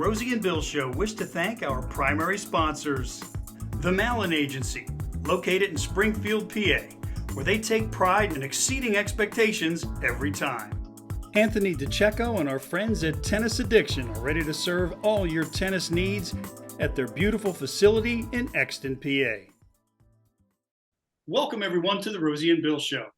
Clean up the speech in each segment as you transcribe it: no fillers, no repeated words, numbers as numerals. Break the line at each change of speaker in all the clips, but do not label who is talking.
Rosie and Bill Show wish to thank our primary sponsors. The Mallon Agency, located in Springfield, PA, where they take pride in exceeding expectations every time. Anthony DeCecco and our friends at Tennis Addiction are ready to serve all your tennis needs at their beautiful facility in Exton, PA. Welcome everyone to the Rosie and Bill Show.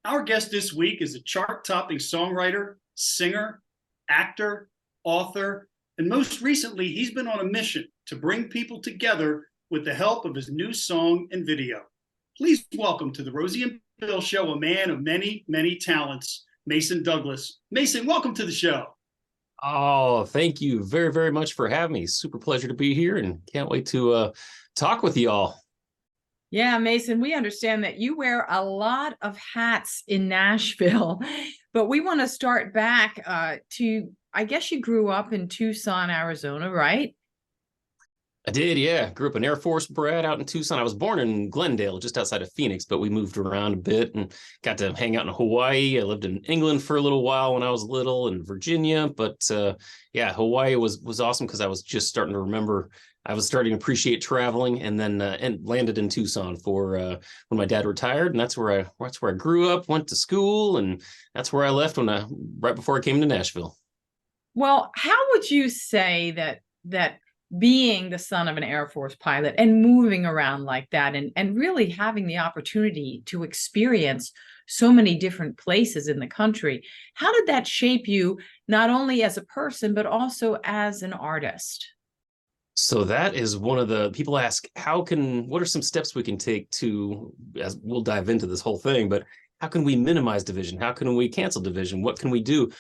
Our guest this week is a chart-topping songwriter, singer, actor, author, and most recently, he's been on a mission to bring people together with the help of his new song and video. Please welcome to the Rosie and Bill Show a man of many, many talents, Mason Douglas. Mason, welcome to the show.
Oh, thank you very, very much for having me. Super pleasure to be here and can't wait to talk with you all.
Yeah, Mason, we understand that you wear a lot of hats in Nashville, but we want to start back to, I guess you grew up in Tucson, Arizona, right?
I did, yeah. Grew up an Air Force brat out in Tucson. I was born in Glendale, just outside of Phoenix, but we moved around a bit and got to hang out in Hawaii. I lived in England for a little while when I was little, and Virginia. But yeah, Hawaii was awesome because I was just starting to remember. I was starting to appreciate traveling, and then and landed in Tucson for when my dad retired, and that's where I grew up, went to school, and that's where I left right before I came to Nashville.
Well, how would you say that being the son of an Air Force pilot and moving around like that and really having the opportunity to experience so many different places in the country, how did that shape you not only as a person, but also as an artist?
So that is one of the people ask, what are some steps we can take to, as we'll dive into this whole thing, but how can we minimize division? How can we cancel division? What can we do?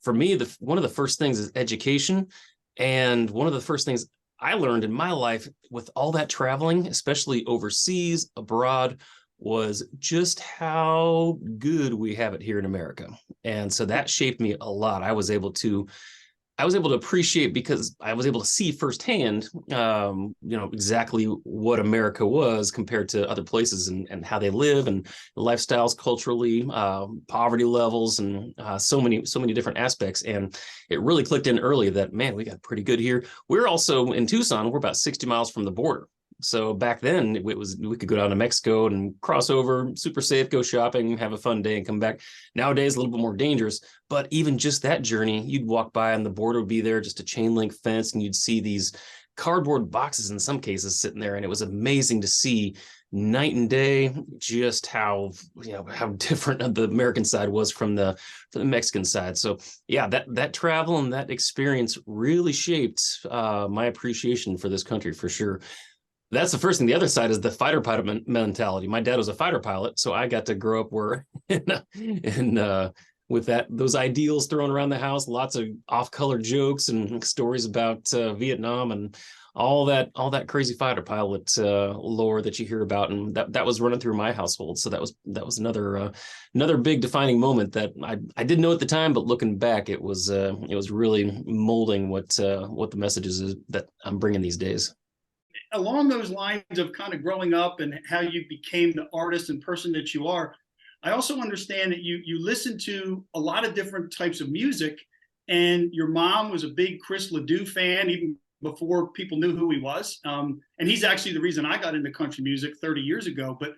For me, one of the first things is education. And one of the first things I learned in my life with all that traveling, especially overseas, abroad, was just how good we have it here in America. And so that shaped me a lot. I was able to appreciate, because I was able to see firsthand, exactly what America was compared to other places, and how they live, and lifestyles, culturally, poverty levels, and so many different aspects. And it really clicked in early that, man, we got pretty good here. We're also in Tucson. We're about 60 miles from the border. So back then we could go down to Mexico and cross over, super safe, go shopping, have a fun day and come back. Nowadays, a little bit more dangerous, but even just that journey, you'd walk by and the border would be there, just a chain link fence, and you'd see these cardboard boxes in some cases sitting there. And it was amazing to see night and day just how different the American side was from the Mexican side. So yeah, that travel and that experience really shaped my appreciation for this country, for sure. That's the first thing. The other side is the fighter pilot mentality. My dad was a fighter pilot, so I got to grow up with those ideals thrown around the house. Lots of off-color jokes and stories about Vietnam and all that crazy fighter pilot lore that you hear about, and that was running through my household. So that was another big defining moment that I didn't know at the time, but looking back, it was really molding what the messages is that I'm bringing these days.
Along those lines of kind of growing up and how you became the artist and person that you are, I also understand that you listen to a lot of different types of music, and your mom was a big Chris Ledoux fan even before people knew who he was. And he's actually the reason I got into country music 30 years ago. But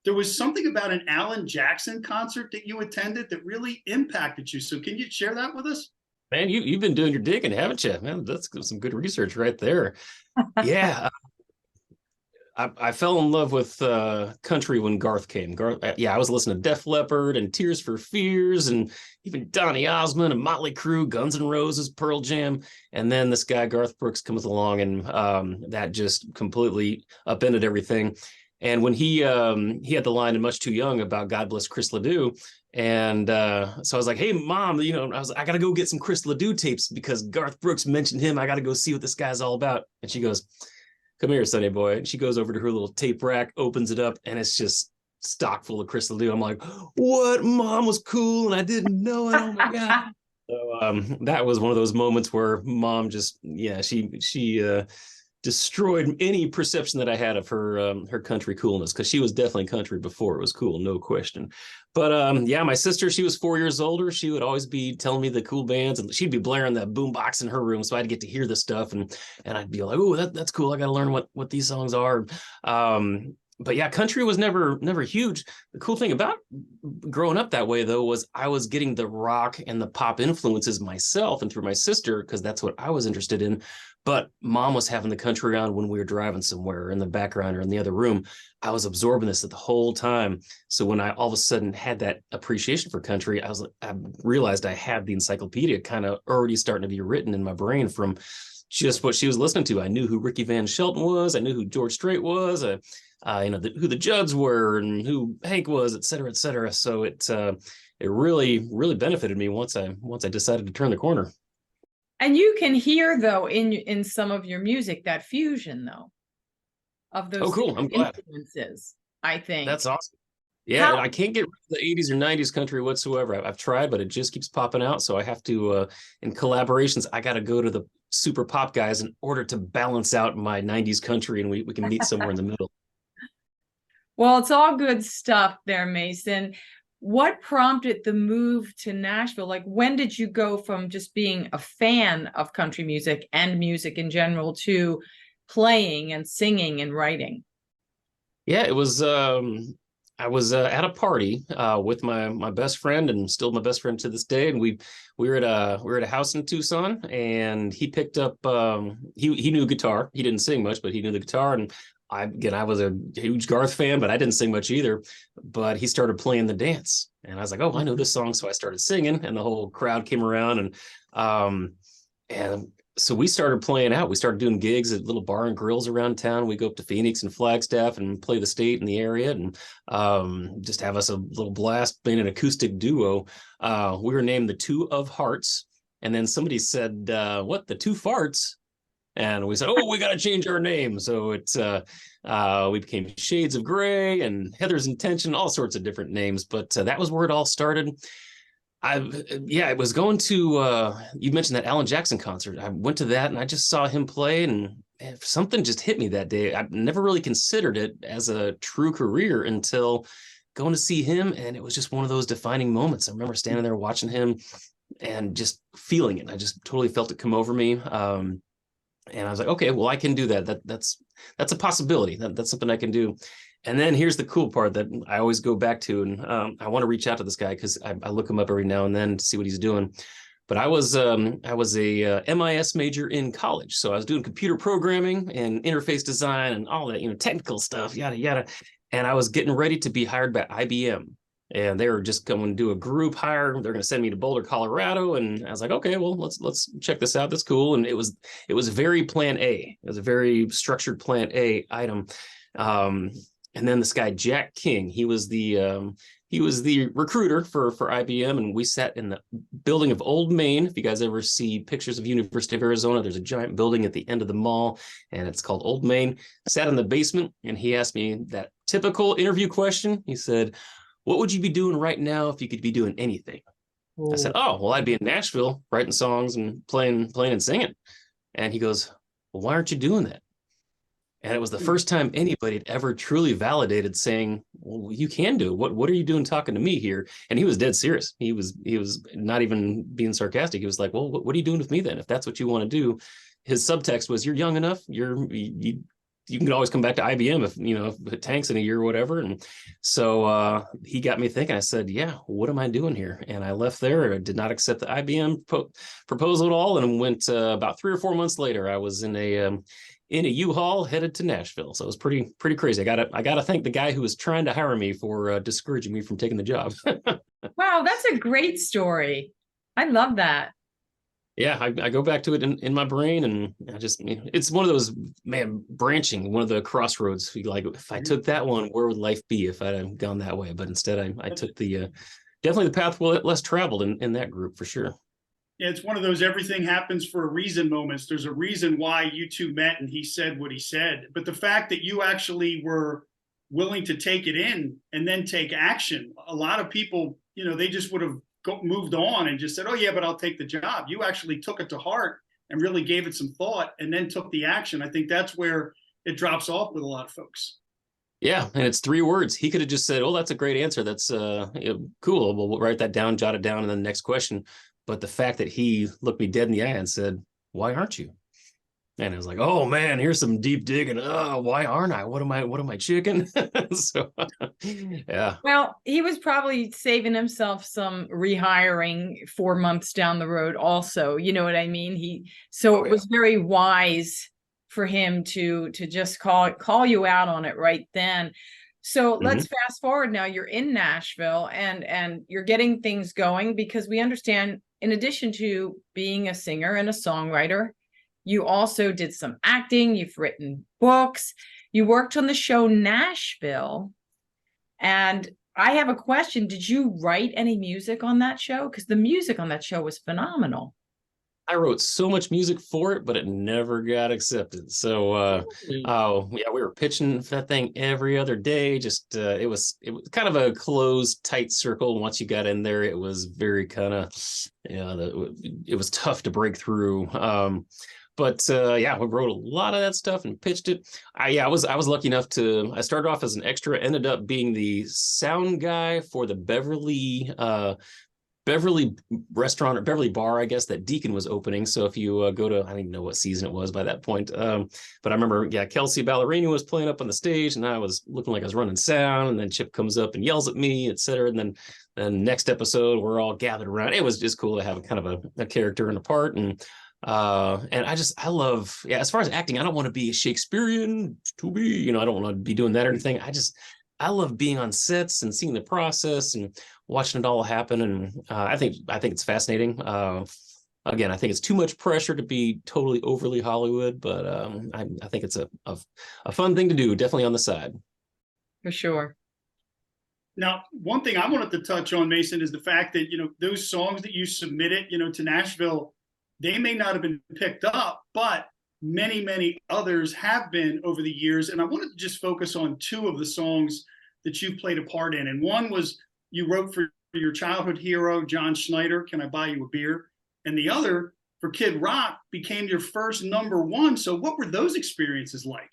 there was something about an Alan Jackson concert that you attended that really impacted you. So can you share that with us?
Man, you've been doing your digging, haven't you? Man, that's some good research right there. Yeah. I fell in love with country when Garth came. I was listening to Def Leppard and Tears for Fears and even Donny Osmond and Motley Crue, Guns N' Roses, Pearl Jam. And then this guy, Garth Brooks, comes along, and that just completely upended everything. And when he had the line in Much Too Young about God bless Chris Ledoux. And so I was like, hey, Mom, I got to go get some Chris Ledoux tapes because Garth Brooks mentioned him. I got to go see what this guy's all about. And she goes, come here, Sonny boy. And she goes over to her little tape rack, opens it up, and it's just stock full of Chris Ledoux. I'm like, what? Mom was cool, and I didn't know it. Oh my God. So that was one of those moments where Mom just, she destroyed any perception that I had of her country coolness, because she was definitely country before it was cool, no question. But yeah, my sister, she was 4 years older. She would always be telling me the cool bands, and she'd be blaring that boombox in her room, so I'd get to hear this stuff, and I'd be like, oh, that's cool. I got to learn what these songs are. But yeah, country was never huge. The cool thing about growing up that way, though, was I was getting the rock and the pop influences myself and through my sister, because that's what I was interested in. But mom was having the country on when we were driving somewhere in the background or in the other room. I was absorbing this the whole time. So when I all of a sudden had that appreciation for country, I realized I had the encyclopedia kind of already starting to be written in my brain from just what she was listening to. I knew who Ricky Van Shelton was. I knew who George Strait was. Who the Judds were and who Hank was, et cetera, et cetera. So it really benefited me once I decided to turn the corner.
And you can hear, though, in some of your music, that fusion, though, of those
cool. I'm glad.
influences, I think.
That's awesome. Yeah, I can't get rid of the 80s or 90s country whatsoever. I've tried, but it just keeps popping out. So I have to, in collaborations, I got to go to the super pop guys in order to balance out my 90s country, and we can meet somewhere in the middle.
Well, it's all good stuff there, Mason. What prompted the move to Nashville? Like, when did you go from just being a fan of country music and music in general to playing and singing and writing?
Yeah, it was I was at a party with my best friend, and still my best friend to this day, and we were at a house in Tucson, and he picked up he knew guitar. He didn't sing much, but he knew the guitar. And I was a huge Garth fan, but I didn't sing much either. But he started playing the dance, and I was like, oh, I know this song. So I started singing, and the whole crowd came around, and so we started playing out. We started doing gigs at little bar and grills around town. We go up to Phoenix and Flagstaff and play the state in the area, and just have us a little blast being an acoustic duo. We were named the Two of Hearts, and then somebody said, what, the Two Farts? And we said, oh, we got to change our name. So we became Shades of Gray and Heather's Intention, all sorts of different names. But that was where it all started. I was going to, you mentioned that Alan Jackson concert. I went to that and I just saw him play, and something just hit me that day. I never really considered it as a true career until going to see him. And it was just one of those defining moments. I remember standing there watching him and just feeling it. I just totally felt it come over me. And I was like, okay, well, I can do that. That's a possibility. That's something I can do. And then here's the cool part that I always go back to, and I want to reach out to this guy because I look him up every now and then to see what he's doing. But I was a MIS major in college, so I was doing computer programming and interface design and all that, technical stuff, yada yada. And I was getting ready to be hired by IBM, and they were just going to do a group hire. They're going to send me to Boulder, Colorado, and I was like, okay, well, let's check this out. That's cool. And it was very Plan A. It was a very structured Plan A item. And then this guy, Jack King, he was the recruiter for IBM, and we sat in the building of Old Main. If you guys ever see pictures of University of Arizona, there's a giant building at the end of the mall, and it's called Old Main. I sat in the basement, and he asked me that typical interview question. He said, what would you be doing right now if you could be doing anything? I said, oh, well, I'd be in Nashville writing songs and playing and singing. And he goes, well, why aren't you doing that? And it was the first time anybody had ever truly validated, saying, well, you can do it. What are you doing talking to me here? And he was dead serious. He was not even being sarcastic. He was like, well, what are you doing with me then? If that's what you want to do. His subtext was, you're young enough. You can always come back to IBM if it tanks in a year or whatever. And so he got me thinking. I said, yeah, what am I doing here? And I left there. I did not accept the IBM proposal at all. And went about 3 or 4 months later, I was in a U-Haul headed to Nashville. So it was pretty crazy. I gotta thank the guy who was trying to hire me for discouraging me from taking the job.
Wow, that's a great story. I love that.
Yeah, I go back to it in my brain, and I just, it's one of those, branching, one of the crossroads. Like, if I took that one, where would life be if I'd have gone that way? But instead, I took the definitely the path less traveled in that group, for sure.
Yeah, it's one of those everything happens for a reason moments. There's a reason why you two met and he said what he said. But the fact that you actually were willing to take it in and then take action, a lot of people, they just would have moved on and just said, oh, yeah, but I'll take the job. You actually took it to heart and really gave it some thought and then took the action, I think that's where it drops off with a lot of folks.
Yeah, and it's 3 words. He could have just said, "Oh, that's a great answer. That's cool. We'll write that down, jot it down, and then the next question." But the fact that he looked me dead in the eye and said, "Why aren't you?" And I was like, "Oh man, here's some deep digging. Oh, why aren't I? What am I, chicken?" So yeah.
Well, he was probably saving himself some rehiring 4 months down the road also. You know what I mean? So it was very wise for him to just call you out on it right then. So let's fast forward now. You're in Nashville and you're getting things going, because we understand, in addition to being a singer and a songwriter, you also did some acting, you've written books, you worked on the show Nashville. And I have a question. Did you write any music on that show? Because the music on that show was phenomenal.
I wrote so much music for it, but it never got accepted. So, yeah, we were pitching that thing every other day. Just it was kind of a closed, tight circle. Once you got in there, it was very kind of, it was tough to break through. But yeah, we wrote a lot of that stuff and pitched it. I was lucky enough I started off as an extra, ended up being the sound guy for the Beverly restaurant, or Beverly bar, I guess, that Deacon was opening. So if you go to, I don't even know what season it was by that point. But I remember, Kelsey Ballerini was playing up on the stage and I was looking like I was running sound, and then Chip comes up and yells at me, etc. And then next episode, we're all gathered around. It was just cool to have a kind of a character and a part. And I love, as far as acting, I don't want to be a Shakespearean to be, I don't want to be doing that or anything. I love being on sets and seeing the process and watching it all happen. And I think it's fascinating. Again, I think it's too much pressure to be totally overly Hollywood, but I think it's a fun thing to do, definitely on the side.
For sure.
Now, one thing I wanted to touch on, Mason, is the fact that, those songs that you submitted, to Nashville, they may not have been picked up, but many, many others have been over the years. And I wanted to just focus on 2 of the songs that you played a part in. And one was you wrote for your childhood hero, John Schneider, Can I Buy You a Beer? And the other, for Kid Rock, became your first #1. So what were those experiences like?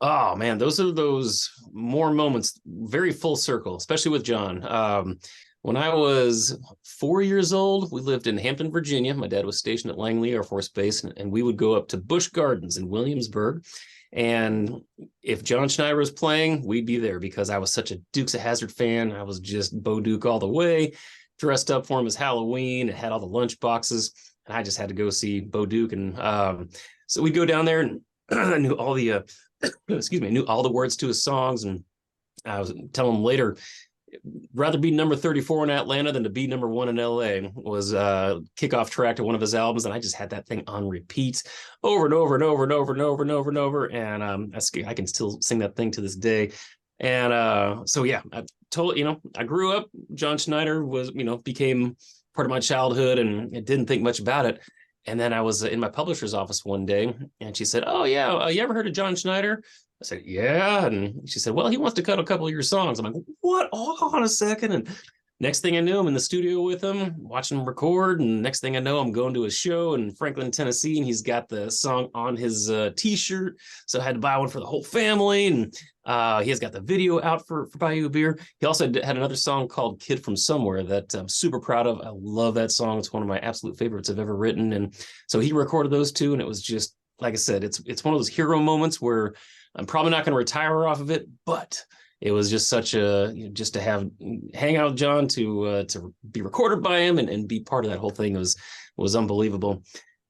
Oh man, those are those more moments, very full circle, especially with John. When I was 4 years old, we lived in Hampton, Virginia. My dad was stationed at Langley Air Force Base, and we would go up to Busch Gardens in Williamsburg. And if John Schneider was playing, we'd be there, because I was such a Dukes of Hazzard fan. I was just Bo Duke all the way, dressed up for him as Halloween. It had all the lunch boxes, and I just had to go see Bo Duke. And so we'd go down there, and I knew all the knew all the words to his songs. And I was telling him later, rather be number 34 in Atlanta than to be #1 in LA was kickoff track to one of his albums. And I just had that thing on repeat over and over and over and over and over and over and over. And I can still sing that thing to this day. And so, yeah, I grew up, John Schneider was, became part of my childhood, and I didn't think much about it. And then I was in my publisher's office one day, and she said, "Oh yeah, you ever heard of John Schneider?" I said, "Yeah." And she said, "Well, he wants to cut a couple of your songs." I'm like, "What? Hold on a second." And next thing I knew, I'm in the studio with him, watching him record. And next thing I know, I'm going to a show in Franklin, Tennessee, and he's got the song on his t-shirt. So I had to buy one for the whole family. And he has got the video out for Buy You a Beer. He also had another song called Kid from Somewhere that I'm super proud of. I love that song. It's one of my absolute favorites I've ever written. And so he recorded those 2. And it was just, like I said, it's one of those hero moments where I'm probably not going to retire off of it, but it was just such just to hang out with John, to be recorded by him and be part of that whole thing was unbelievable.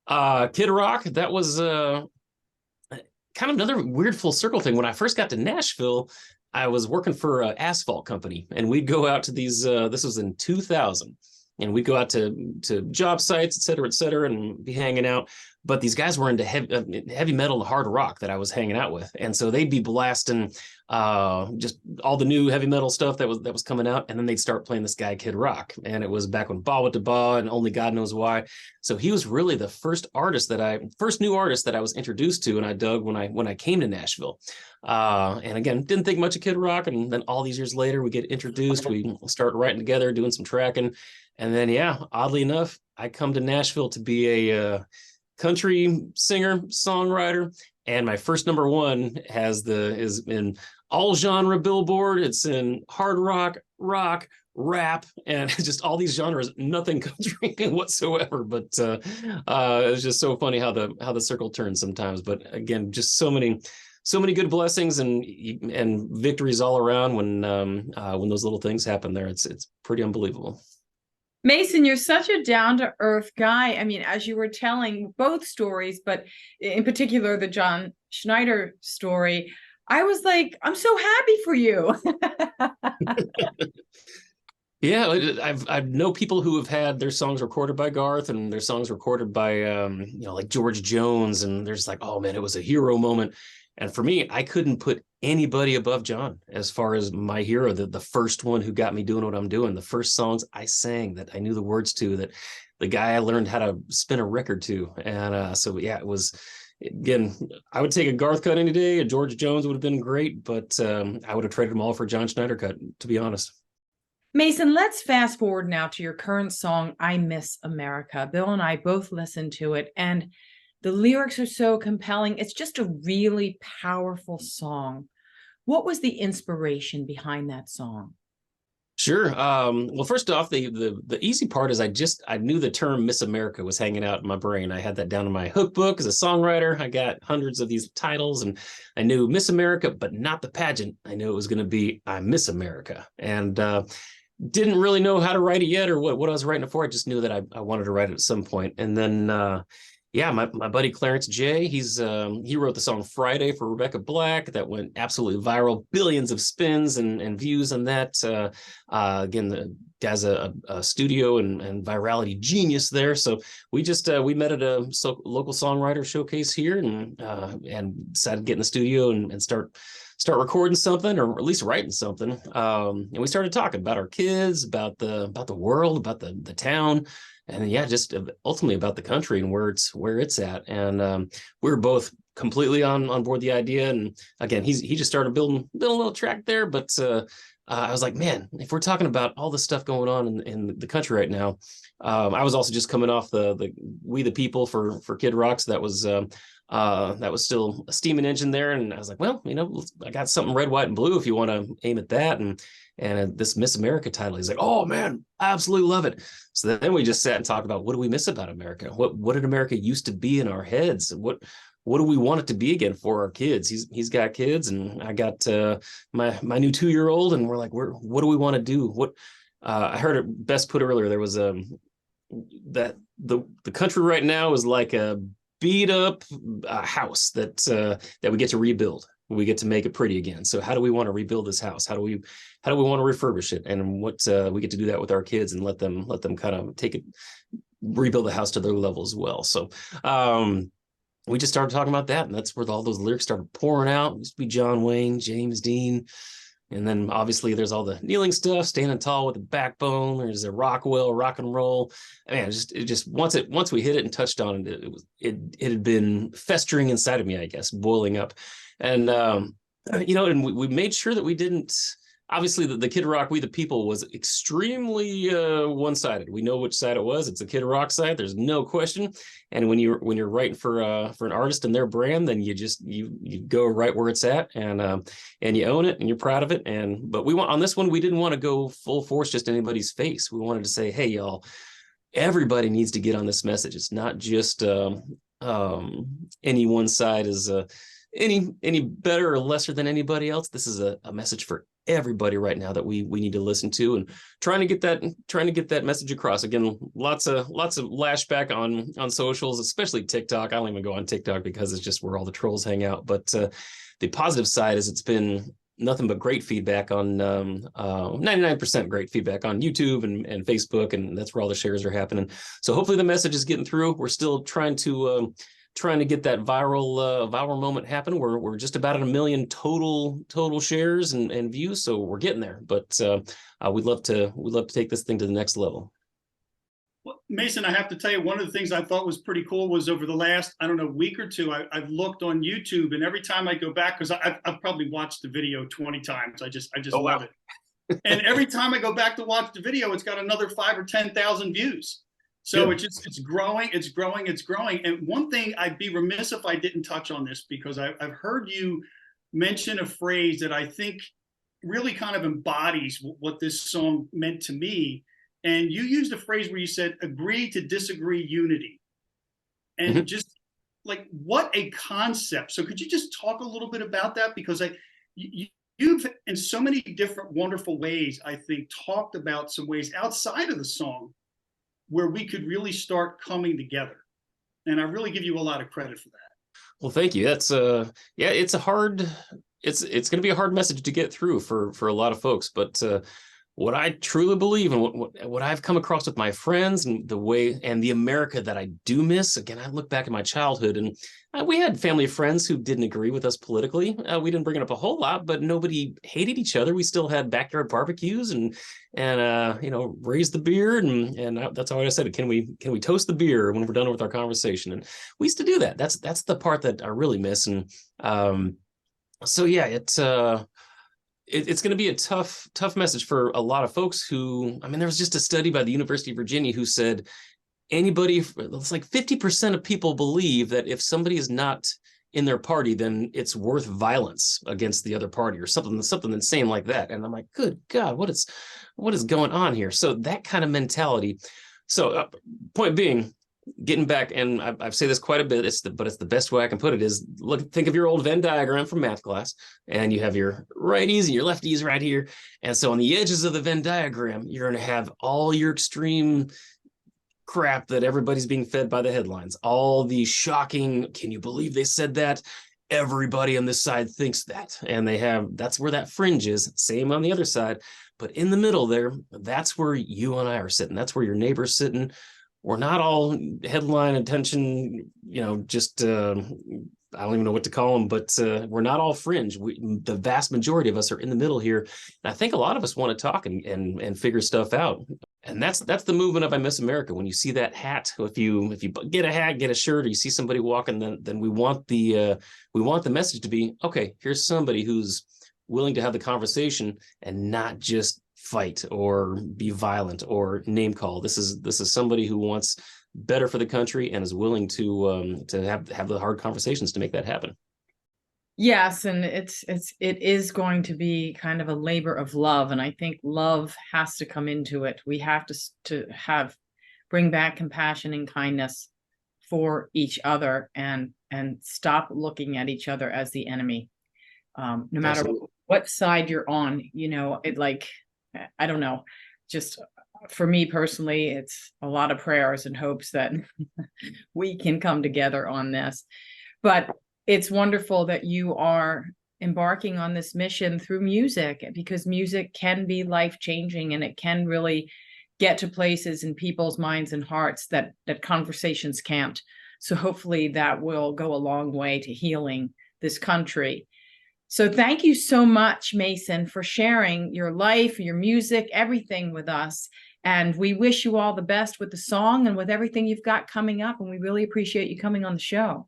Kid Rock, that was kind of another weird full circle thing. When I first got to Nashville, I was working for an asphalt company, and we'd go out to these, this was in 2000, and we'd go out to job sites, et cetera, and be hanging out. But these guys were into heavy metal and hard rock that I was hanging out with. And so they'd be blasting just all the new heavy metal stuff that was coming out. And then they'd start playing this guy, Kid Rock. And it was back when Ba Went to Ba and Only God Knows Why. So he was really the first new artist that I was introduced to, and I dug when I came to Nashville. And again, didn't think much of Kid Rock. And then all these years later, we get introduced, we start writing together, doing some tracking. And then, yeah, oddly enough, I come to Nashville to be country singer, songwriter, and my first number one is in all genre Billboard. It's in hard rock, rock, rap, and just all these genres, nothing country whatsoever. But it's just so funny how the circle turns sometimes. But again, just so many good blessings and victories all around when those little things happen there. It's pretty unbelievable.
Mason, you're such a down-to-earth guy. I mean, as you were telling both stories, but in particular the John Schneider story, I was like, I'm so happy for you.
Yeah, I know people who have had their songs recorded by Garth and their songs recorded by like George Jones, and there's like, oh man, it was a hero moment. And for me, I couldn't put anybody above John as far as my hero, the first one who got me doing what I'm doing, the first songs I sang that I knew the words to, that the guy I learned how to spin a record to. And so, yeah, it was, again, I would take a Garth cut any day. A George Jones would have been great, but I would have traded them all for John Schneider cut, to be honest.
Mason, let's fast forward now to your current song, I Miss America. Bill and I both listened to it, and the lyrics are so compelling. It's just a really powerful song. What was the inspiration behind that song?
Sure. Well, first off, the easy part is I knew the term Miss America was hanging out in my brain. I had that down in my hookbook as a songwriter. I got hundreds of these titles, and I knew Miss America, but not the pageant. I knew it was going to be I Miss America, and didn't really know how to write it yet or what I was writing it for. I just knew that I wanted to write it at some point. And then yeah, my buddy Clarence J, he wrote the song Friday for Rebecca Black that went absolutely viral, billions of spins and views on that. Again, the guy's a studio and virality genius there. So we met at a local songwriter showcase here and decided to get in the studio and start recording something, or at least writing something. And we started talking about our kids, about the world, about the town. And yeah, just ultimately about the country and where it's at. And we were both completely on board the idea. And again, he just started building a little track there. But I was like, man, if we're talking about all the stuff going on in the country right now, I was also just coming off the We the People for Kid Rock. So that was still a steaming engine there. And I was like, well, I got something red, white, and blue if you want to aim at that. And this Miss America title, he's like, oh man, I absolutely love it. So then we just sat and talked about, what do we miss about America? What did America used to be in our heads? What do we want it to be again for our kids? He's got kids, and I got my new 2-year-old, and we're like, what do we want to do? I heard it best put earlier. There was that the country right now is like a beat up house that we get to rebuild. We get to make it pretty again. So how do we want to rebuild this house? How do we want to refurbish it? And what we get to do that with our kids and let them kind of rebuild the house to their level as well. So we just started talking about that, and that's where all those lyrics started pouring out. It used to be John Wayne, James Dean. And then obviously there's all the kneeling stuff, standing tall with a backbone. There's a Rockwell, rock and roll. Man, it just once we hit it and touched on it, it had been festering inside of me, I guess, boiling up. And and we made sure that we didn't. Obviously, the Kid Rock, We the People was extremely one-sided. We know which side it was. It's the Kid Rock side. There's no question. And when you're writing for an artist and their brand, then you go right where it's at, and you own it and you're proud of it. But on this one, we didn't want to go full force just anybody's face. We wanted to say, hey, y'all, everybody needs to get on this message. It's not just any one side is any better or lesser than anybody else. This is a message for everybody right now that we need to listen to, and trying to get that message across. Again, lots of lashback on socials, especially TikTok. I don't even go on TikTok because it's just where all the trolls hang out. But the positive side is it's been nothing but great feedback on 99% great feedback on YouTube and Facebook, and that's where all the shares are happening. So hopefully the message is getting through. We're still trying to get that viral moment happen. We're just about at 1 million total shares and views, so we're getting there. But we'd love to take this thing to the next level.
Well, Mason, I have to tell you, one of the things I thought was pretty cool was over the last, week or two, I've looked on YouTube, and every time I go back, because I've probably watched the video 20 times. I just love it. And every time I go back to watch the video, it's got another 5,000 or 10,000 views. So
Good.
it's growing, it's growing, it's growing. And one thing, I'd be remiss if I didn't touch on this, because I've heard you mention a phrase that I think really kind of embodies what this song meant to me. And you used a phrase where you said, agree to disagree, unity. And just like, what a concept. So could you just talk a little bit about that? Because you've in so many different wonderful ways, I think, talked about some ways outside of the song where we could really start coming together. And I really give you a lot of credit for that.
Well, thank you. That's yeah, it's going to be a hard message to get through for a lot of folks, but what I truly believe, and what I've come across with my friends, and the way, and the America that I do miss. Again, I look back at my childhood, and we had family of friends who didn't agree with us politically. We didn't bring it up a whole lot, but nobody hated each other. We still had backyard barbecues and raised the beer, and that's how I said it. Can we toast the beer when we're done with our conversation? And we used to do that. That's the part that I really miss. And so yeah, it's going to be a tough message for a lot of folks who, I mean, there was just a study by the University of Virginia who said it's like 50% of people believe that if somebody is not in their party, then it's worth violence against the other party, or something insane like that. And I'm like, good God, what is going on here? So that kind of mentality. So point being, getting back, and I say this quite a bit, but it's the best way I can put it, is think of your old Venn diagram from math class, and you have your righties and your lefties right here. And so on the edges of the Venn diagram, you're going to have all your extreme crap that everybody's being fed by the headlines, all the shocking, can you believe they said that? Everybody on this side thinks that. And that's where that fringe is. Same on the other side. But in the middle there, that's where you and I are sitting. That's where your neighbor's sitting. We're not all headline attention, just I don't even know what to call them, but we're not all fringe. The vast majority of us are in the middle here. And I think a lot of us want to talk and figure stuff out. And that's the movement of I Miss America. When you see that hat, if you get a hat, get a shirt, or you see somebody walking, then we want the message to be, okay, here's somebody who's willing to have the conversation and not just fight or be violent or name call. This is somebody who wants better for the country and is willing to have the hard conversations to make that happen.
Yes, and it is going to be kind of a labor of love, and I think love has to come into it. We have to bring back compassion and kindness for each other, and stop looking at each other as the enemy. No matter
Absolutely.
what side you're on, I don't know, just for me personally, it's a lot of prayers and hopes that we can come together on this. But it's wonderful that you are embarking on this mission through music, because music can be life-changing, and it can really get to places in people's minds and hearts that conversations can't. So hopefully that will go a long way to healing this country. So thank you so much, Mason, for sharing your life, your music, everything with us. And we wish you all the best with the song and with everything you've got coming up. And we really appreciate you coming on the show.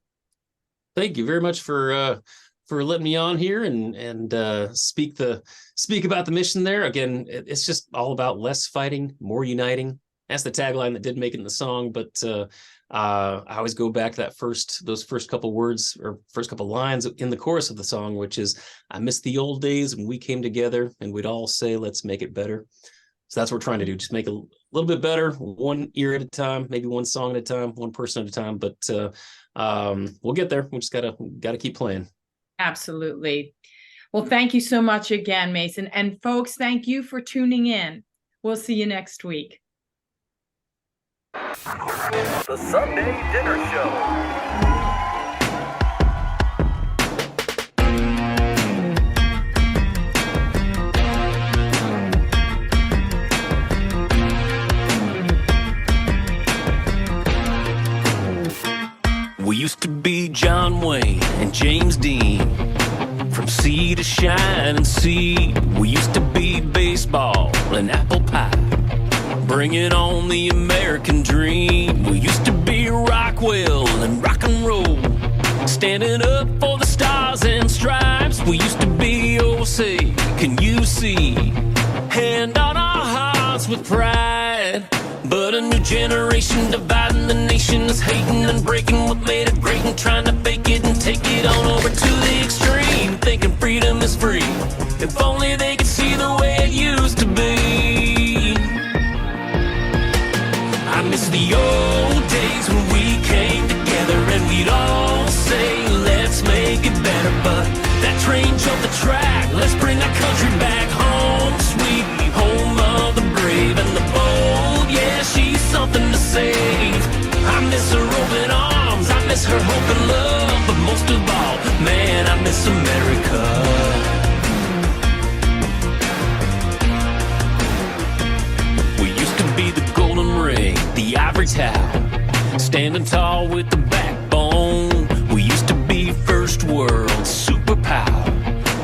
Thank you very much for letting me on here and speak about the mission there. Again, it's just all about less fighting, more uniting. That's the tagline that did make it in the song. But I always go back to those first couple words, or first couple lines in the chorus of the song, which is, I miss the old days when we came together and we'd all say, let's make it better. So that's what we're trying to do. Just make it a little bit better, one ear at a time, maybe one song at a time, one person at a time. But we'll get there. We just gotta keep playing. Absolutely.
Well, thank you so much again, Mason. And folks, thank you for tuning in. We'll see you next week.
The Sunday Dinner Show. We used to be John Wayne and James Dean, from sea to shine and sea. We used to be baseball and apple pie, bringing on the American dream. We used to be Rockwell and rock and roll, standing up for the stars and stripes. We used to be, oh say, can you see? Hand on our hearts with pride. But a new generation dividing the nation is hating and breaking what made it great and trying to fake it and take it on over to the extreme, thinking freedom is free. If only they could see the way it used to be. I miss the old days when we came together and we'd all say, let's make it better. But that train jumped the track, let's bring our country back home. Sweet home of the brave and the bold, yeah, she's something to save. I miss her open arms, I miss her hope and love, but most of all, man, I miss America. We used to be the golden ring, the ivory tower, standing tall with the backbone. We used to be first world superpower.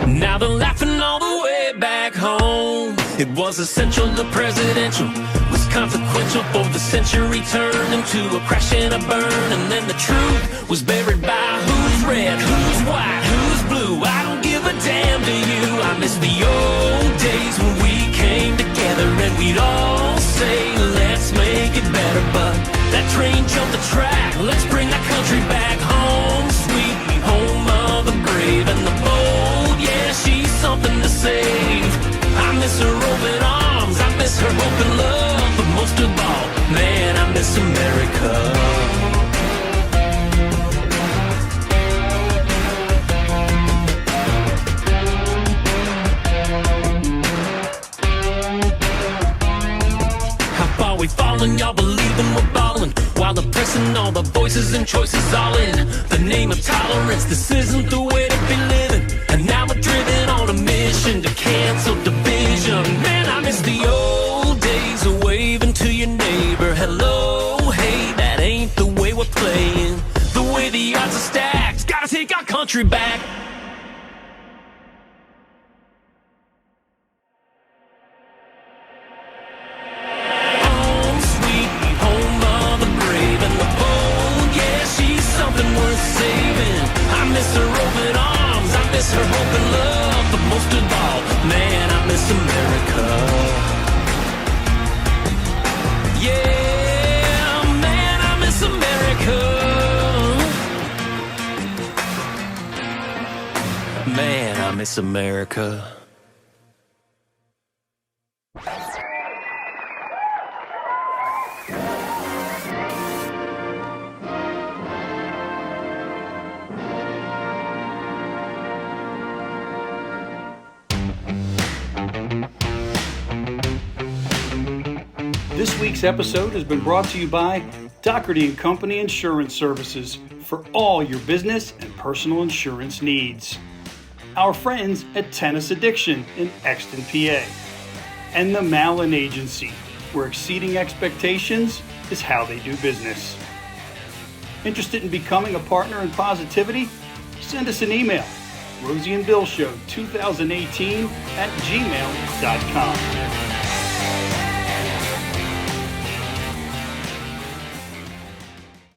Now they're laughing all the way back home. It was essential, the presidential was consequential for the century turned into a crash and a burn. And then the truth was buried by who's red, who's white, who's blue. I don't give a damn to you. I miss the old days when we came together and we'd all say, let's make it better. But that train jumped the track, let's bring our country back home. Sweet home of the brave and the bold, yeah, she's something to save. I miss her open arms, I miss her hope and love, but most of all, man, I miss America. We falling, y'all believing we're balling, while oppressing all the voices and choices all in the name of tolerance. This isn't the way to be living, and now we're driven on a mission to cancel division. Man, I miss the old days of waving to your neighbor, hello, hey, that ain't the way we're playing. The way the odds are stacked, gotta take our country back. Her hope and love, but most of all, man, I miss America. Yeah, man, I miss America. Man, I miss America.
This week's episode has been brought to you by Doherty & Company Insurance Services for all your business and personal insurance needs. Our friends at Tennis Addiction in Exton, PA. And the Malin Agency, where exceeding expectations is how they do business. Interested in becoming a partner in positivity? Send us an email, rosieandbillshow2018 @gmail.com.